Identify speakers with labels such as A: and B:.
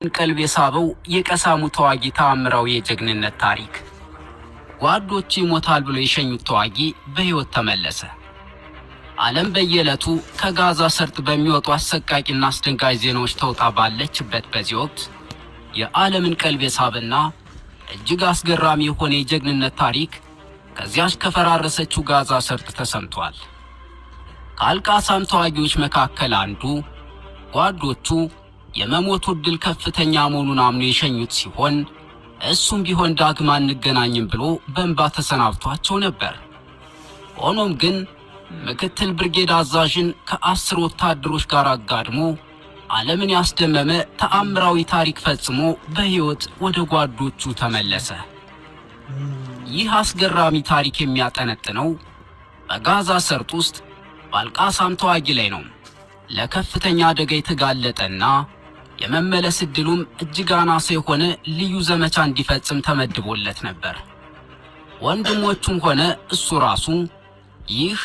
A: ቀልብ የሳበው የቀሳሙ ተዋጊ ተአምራዊ የጀግንነት ታሪክ። ጓዶቹ ይሞታል ብሎ የሸኙት ተዋጊ በሕይወት ተመለሰ። ዓለም በየዕለቱ ከጋዛ ሰርጥ በሚወጡ አሰቃቂና አስደንጋጭ ዜናዎች ተውጣ ባለችበት በዚህ ወቅት የዓለምን ቀልብ የሳበና እጅግ አስገራሚ የሆነ የጀግንነት ታሪክ ከዚያች ከፈራረሰችው ጋዛ ሰርጥ ተሰምቷል። ከአልቃሳም ተዋጊዎች መካከል አንዱ ጓዶቹ የመሞቱ ዕድል ከፍተኛ መሆኑን አምኖ የሸኙት ሲሆን እሱም ቢሆን ዳግም አንገናኝም ብሎ በእንባ ተሰናብቷቸው ነበር። ሆኖም ግን ምክትል ብርጌድ አዛዥን ከ10 ወታደሮች ጋር አጋድሞ ዓለምን ያስደመመ ተአምራዊ ታሪክ ፈጽሞ በሕይወት ወደ ጓዶቹ ተመለሰ። ይህ አስገራሚ ታሪክ የሚያጠነጥነው በጋዛ ሰርጥ ውስጥ በአልቃሳም ተዋጊ ላይ ነው። ለከፍተኛ አደጋ የተጋለጠና የመመለስ ዕድሉም እጅግ አናሳ የሆነ ልዩ ዘመቻ እንዲፈጽም ተመድቦለት ነበር። ወንድሞቹም ሆነ እሱ ራሱ ይህ